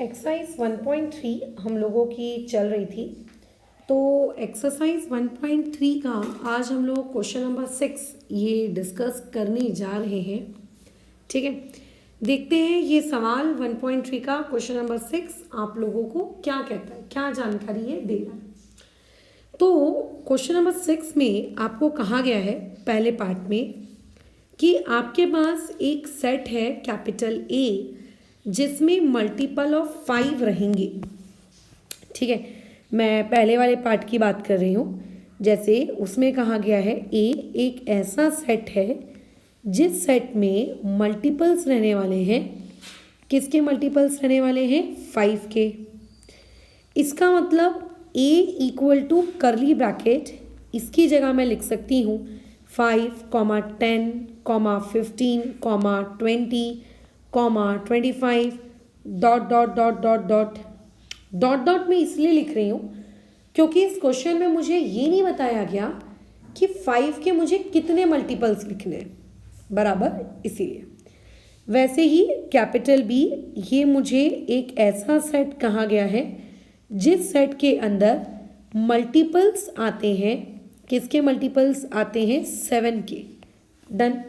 Exercise 1.3 हम लोगों की चल रही थी। तो एक्सरसाइज 1.3 का आज हम लोग क्वेश्चन नंबर 6 ये डिस्कस करने जा रहे हैं। ठीक है, देखते हैं ये सवाल 1.3 का क्वेश्चन नंबर 6 आप लोगों को क्या कहता है, क्या जानकारी ये दे रहा है। तो क्वेश्चन नंबर 6 में आपको कहा गया है पहले पार्ट में कि आपके पास एक सेट है कैपिटल ए जिसमें मल्टीपल ऑफ 5 रहेंगे। ठीक है, मैं पहले वाले पार्ट की बात कर रही हूँ। जैसे उसमें कहा गया है ए एक ऐसा सेट है जिस सेट में मल्टीपल्स रहने वाले हैं। किसके मल्टीपल्स रहने वाले हैं? 5 के। इसका मतलब ए इक्वल टू करली ब्रैकेट, इसकी जगह मैं लिख सकती हूँ 5, 10, 15, 20, 25 dot dot dot dot dot dot dot मैं इसलिए लिख रही हूँ क्योंकि इस क्वेश्चन में मुझे ये नहीं बताया गया कि 5 के मुझे कितने मल्टीपल्स लिखने हैं, बराबर, इसीलिए। वैसे ही कैपिटल बी, ये मुझे एक ऐसा सेट कहा गया है जिस सेट के अंदर मल्टीपल्स आते हैं। किसके मल्टीपल्स आते हैं? 7 के। डन।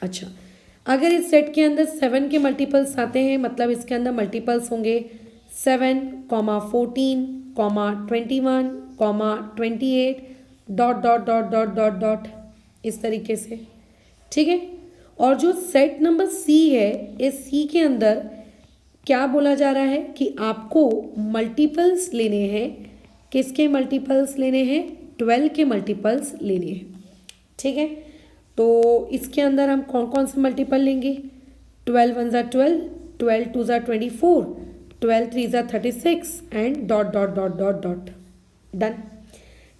अच्छा, अगर इस सेट के अंदर 7 के मल्टीपल्स आते हैं मतलब इसके अंदर मल्टीपल्स होंगे 7, 14, 21, 28 dot dot dot dot dot dot, इस तरीके से। ठीक है, और जो सेट नंबर सी है, इस सी के अंदर क्या बोला जा रहा है कि आपको मल्टीपल्स लेने हैं। किसके मल्टीपल्स लेने हैं? 12 के मल्टीपल्स लेने हैं। ठीक है, तो इसके अंदर हम कौन कौन से मल्टीपल लेंगे? 12 1 12, 12 2 24, 12 3 36 and dot dot dot dot dot. Done.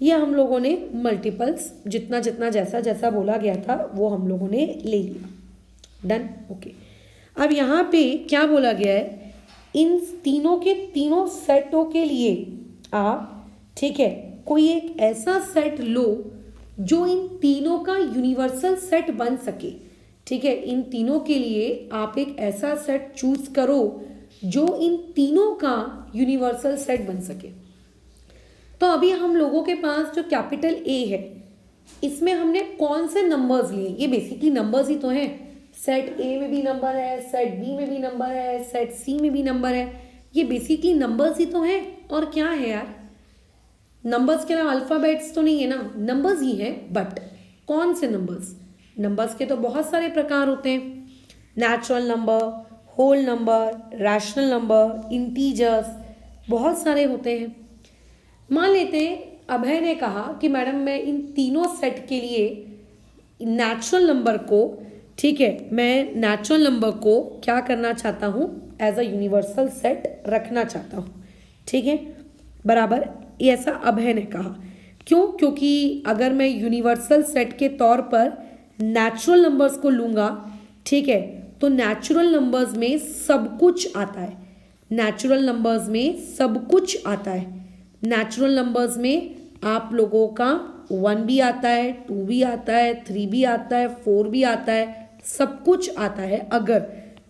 ये हम लोगों ने मल्टीपल्स जितना जितना जैसा जैसा बोला गया था वो हम लोगों ने ले लिया। डन। ओके, अब यहाँ पे क्या बोला गया है? इन तीनों के तीनों सेटों के लिए आप, ठीक है, कोई एक ऐसा सेट लो जो इन तीनों का यूनिवर्सल सेट बन सके। ठीक है, इन तीनों के लिए आप एक ऐसा सेट चूज करो जो इन तीनों का यूनिवर्सल सेट बन सके। तो अभी हम लोगों के पास जो कैपिटल ए है इसमें हमने कौन से नंबर्स लिए? ये बेसिकली नंबर्स ही तो हैं। सेट ए में भी नंबर है, सेट बी में भी नंबर है, सेट सी में भी नंबर है। ये बेसिकली नंबर्स ही तो हैं। और क्या है यार, नंबर्स के अलावा अल्फ़ाबेट्स तो नहीं है ना, नंबर्स ही है। बट कौन से नंबर्स? नंबर्स के तो बहुत सारे प्रकार होते हैं। Natural number, whole number, rational number, integers, बहुत सारे होते हैं। मान लेते हैं अभय ने कहा कि मैडम मैं इन तीनों सेट के लिए नेचुरल नंबर को, ठीक है, मैं नेचुरल नंबर को क्या करना चाहता हूँ? एज अ यूनिवर्सल सेट रखना चाहता हूँ। ठीक है, बराबर, ये ऐसा अभय ने कहा। क्यों? क्योंकि अगर मैं यूनिवर्सल सेट के तौर पर नेचुरल नंबर्स को लूँगा, ठीक है, तो नेचुरल नंबर्स में सब कुछ आता है। नेचुरल नंबर्स में सब कुछ आता है। नेचुरल नंबर्स में आप लोगों का 1 भी आता है, 2 भी आता है, 3 भी आता है, 4 भी आता है, सब कुछ आता है। अगर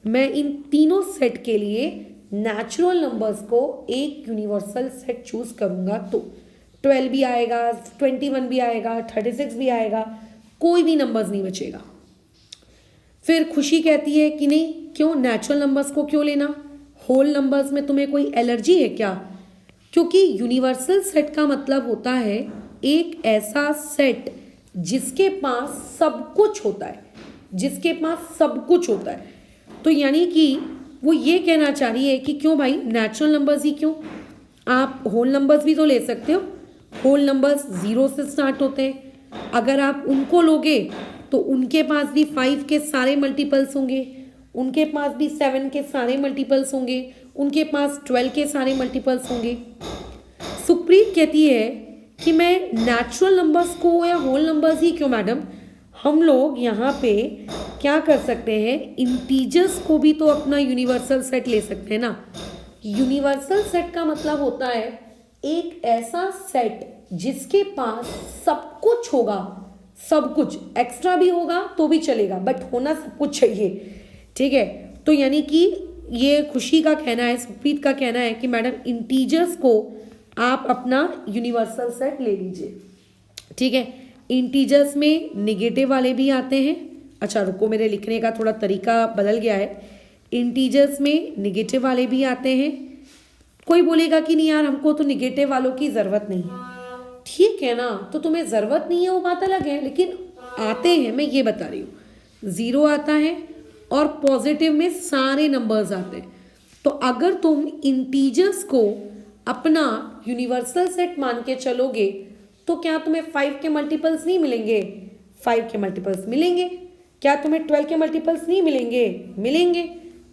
मैं इन तीनों सेट के लिए नेचुरल नंबर्स को एक यूनिवर्सल सेट चूज करूंगा तो 12 भी आएगा, 21 भी आएगा, 36 भी आएगा, कोई भी नंबर्स नहीं बचेगा। फिर खुशी कहती है कि नहीं, क्यों नेचुरल नंबर्स को क्यों लेना? होल नंबर्स में तुम्हें कोई एलर्जी है क्या? क्योंकि यूनिवर्सल सेट का मतलब होता है एक ऐसा सेट जिसके पास सब कुछ होता है, जिसके पास सब कुछ होता है। तो यानी कि वो ये कहना चाह रही है कि क्यों भाई नेचुरल नंबर्स ही क्यों, आप होल नंबर्स भी तो ले सकते हो। होल नंबर्स 0 से स्टार्ट होते हैं। अगर आप उनको लोगे तो उनके पास भी 5 के सारे मल्टीपल्स होंगे, उनके पास भी 7 के सारे मल्टीपल्स होंगे, उनके पास 12 के सारे मल्टीपल्स होंगे। सुप्रीत कहती है कि मैं नेचुरल नंबर्स को या होल नंबर्स ही क्यों मैडम, हम लोग यहाँ पे क्या कर सकते हैं, इंटीजर्स को भी तो अपना यूनिवर्सल सेट ले सकते हैं ना। यूनिवर्सल सेट का मतलब होता है एक ऐसा सेट जिसके पास सब कुछ होगा, सब कुछ, एक्स्ट्रा भी होगा तो भी चलेगा बट होना सब कुछ चाहिए। ठीक है, तो यानी कि ये खुशी का कहना है, सुप्रीत का कहना है कि मैडम इंटीजर्स को आप अपना यूनिवर्सल सेट ले लीजिए। ठीक है, इंटीजर्स में निगेटिव वाले भी आते हैं। अच्छा रुको, मेरे लिखने का थोड़ा तरीका बदल गया है। इंटीजर्स में निगेटिव वाले भी आते हैं। कोई बोलेगा कि नहीं यार हमको तो निगेटिव वालों की ज़रूरत नहीं है, ठीक है ना, तो तुम्हें ज़रूरत नहीं है वो बात अलग है, लेकिन आते हैं, मैं ये बता रही हूँ। ज़ीरो आता है और पॉजिटिव में सारे नंबर्स आते हैं। तो अगर तुम इंटीजर्स को अपना यूनिवर्सल सेट मान के चलोगे तो क्या तुम्हें 5 के मल्टीपल्स नहीं मिलेंगे? 5 के मल्टीपल्स मिलेंगे। क्या तुम्हें 12 के मल्टीपल्स नहीं मिलेंगे? मिलेंगे।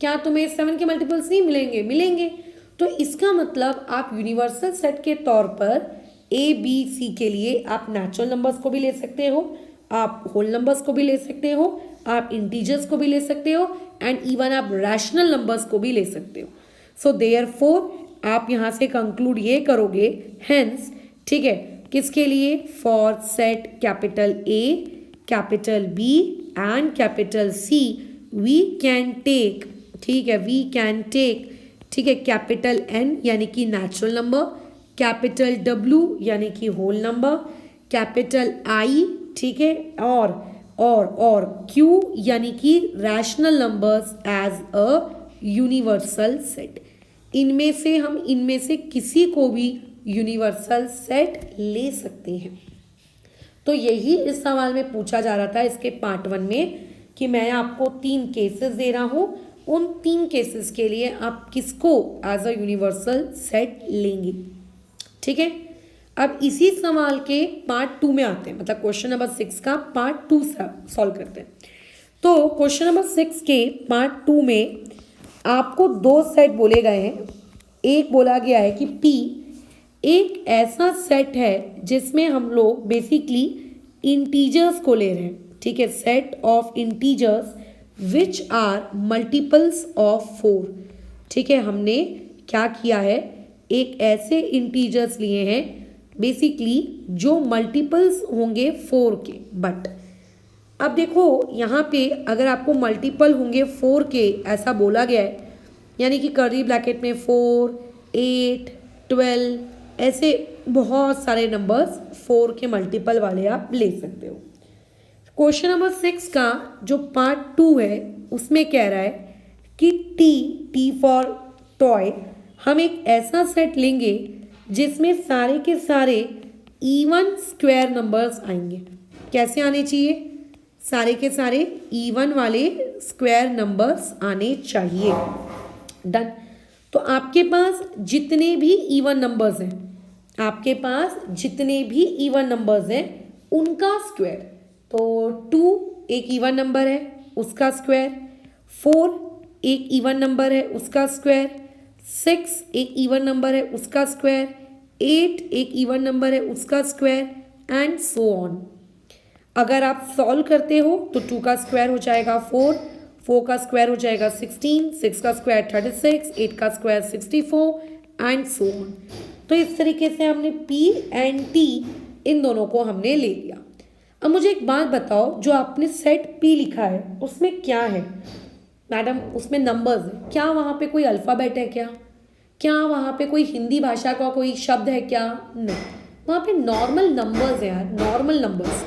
क्या तुम्हें 7 के मल्टीपल्स नहीं मिलेंगे? मिलेंगे। तो इसका मतलब आप यूनिवर्सल सेट के तौर पर ए बी सी के लिए आप नेचुरल नंबर्स को भी ले सकते हो, आप होल नंबर्स को भी ले सकते हो, आप इंटीजर्स को भी ले सकते हो, एंड इवन आप रैशनल नंबर्स को भी ले सकते हो। सो देयरफॉर आप यहाँ से कंक्लूड ये करोगे, हेंस, ठीक है, किसके लिए? For set capital A, capital B and capital C we can take, ठीक है, वी कैन टेक, ठीक है, कैपिटल एन यानी कि नेचुरल नंबर, कैपिटल डब्ल्यू यानी कि होल नंबर, कैपिटल आई, ठीक है, और क्यू यानी कि rational numbers as a universal set. इनमें से किसी को भी यूनिवर्सल सेट ले सकते हैं। तो यही इस सवाल में पूछा जा रहा था इसके पार्ट 1 में कि मैं आपको 3 केसेस दे रहा हूं, उन 3 केसेस के लिए आप किसको एज अ यूनिवर्सल सेट लेंगे। ठीक है, अब इसी सवाल के पार्ट 2 में आते हैं, मतलब क्वेश्चन नंबर 6 का पार्ट 2 सॉल्व करते हैं। तो क्वेश्चन नंबर 6 के पार्ट 2 में आपको 2 सेट बोले गए हैं। एक बोला गया है कि P एक ऐसा सेट है जिसमें हम लोग बेसिकली इंटीजर्स को ले रहे हैं, ठीक है, set of integers which are multiples of 4। ठीक है, हमने क्या किया है, एक ऐसे इंटीजर्स लिए हैं बेसिकली जो मल्टीपल्स होंगे 4 के। बट अब देखो यहाँ पे अगर आपको मल्टीपल होंगे 4 के ऐसा बोला गया है, यानी कि कर्ली ब्रैकेट में 4, 8, 12 ऐसे बहुत सारे नंबर्स 4 के मल्टीपल वाले आप ले सकते हो। क्वेश्चन नंबर 6 का जो पार्ट 2 है उसमें कह रहा है कि टी फॉर टॉय, हम एक ऐसा सेट लेंगे जिसमें सारे के सारे इवन स्क्वायर नंबर्स आएंगे। कैसे आने चाहिए? सारे के सारे इवन वाले स्क्वायर नंबर्स आने चाहिए। डन। तो आपके पास जितने भी इवन नंबर्स हैं, आपके पास जितने भी इवन नंबर्स हैं उनका स्क्वायर, तो 2 एक इवन नंबर है उसका स्क्वायर, 4 एक इवन नंबर है उसका स्क्वायर, 6 एक इवन नंबर है उसका स्क्वायर, 8 एक इवन नंबर है उसका स्क्वायर, एंड सो ऑन। अगर आप सॉल्व करते हो तो 2 का स्क्वायर हो जाएगा 4, 4 का स्क्वायर हो जाएगा 16, 6 का स्क्वायर 36, 8 का स्क्वायर 64 एंड सो ऑन। तो इस तरीके से हमने P एंड T इन दोनों को हमने ले लिया। अब मुझे एक बात बताओ, जो आपने सेट P लिखा है उसमें क्या है? मैडम उसमें नंबर्स है, क्या वहाँ पे कोई अल्फ़ाबेट है क्या वहाँ पे कोई हिंदी भाषा का कोई शब्द है क्या? नहीं, वहाँ पे नॉर्मल नंबर्स है यार, नॉर्मल नंबर्स।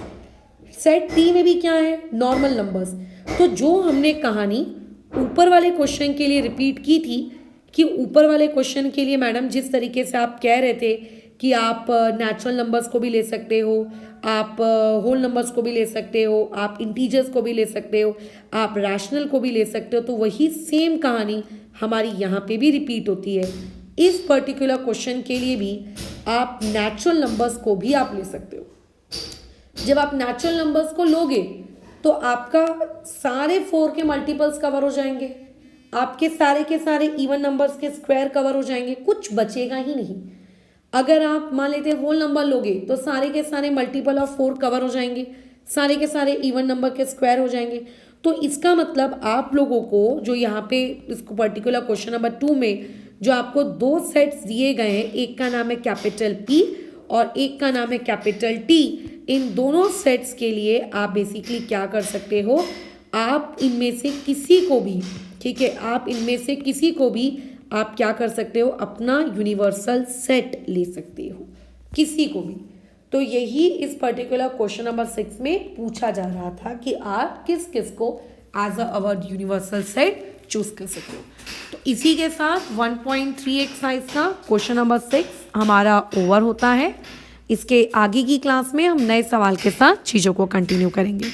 सेट T में भी क्या है? Normal numbers. तो जो हमने कहानी ऊपर वाले क्वेश्चन के लिए रिपीट की थी कि ऊपर वाले क्वेश्चन के लिए मैडम जिस तरीके से आप कह रहे थे कि आप नेचुरल नंबर्स को भी ले सकते हो, आप होल नंबर्स को भी ले सकते हो, आप इंटीजर्स को भी ले सकते हो, आप रैशनल को भी ले सकते हो, तो वही सेम कहानी हमारी यहाँ पे भी रिपीट होती है। इस पर्टिकुलर क्वेश्चन के लिए भी आप नेचुरल नंबर्स को भी आप ले सकते हो। जब आप नेचुरल नंबर्स को लोगे तो आपका सारे 4 के मल्टीपल्स कवर हो जाएंगे, आपके सारे के सारे इवन नंबर्स के स्क्वायर कवर हो जाएंगे, कुछ बचेगा ही नहीं। अगर आप मान लेते हैं होल नंबर लोगे तो सारे के सारे मल्टीपल ऑफ 4 कवर हो जाएंगे, सारे के सारे इवन नंबर के स्क्वायर हो जाएंगे। तो इसका मतलब आप लोगों को जो यहाँ पे इसको पर्टिकुलर क्वेश्चन नंबर 2 में जो आपको 2 सेट्स दिए गए हैं, एक का नाम है कैपिटल P और एक का नाम है कैपिटल T, इन दोनों सेट्स के लिए आप बेसिकली क्या कर सकते हो, आप इनमें से किसी को भी, ठीक है, आप इनमें से किसी को भी आप क्या कर सकते हो, अपना यूनिवर्सल सेट ले सकते हो, किसी को भी। तो यही इस पर्टिकुलर क्वेश्चन नंबर 6 में पूछा जा रहा था कि आप किस किस को as a universal set choose कर सकते हो। तो इसी के साथ 1.3 एक्सरसाइज का क्वेश्चन नंबर 6 हमारा ओवर होता है। इसके आगे की क्लास में हम नए सवाल के साथ चीज़ों को कंटिन्यू करेंगे।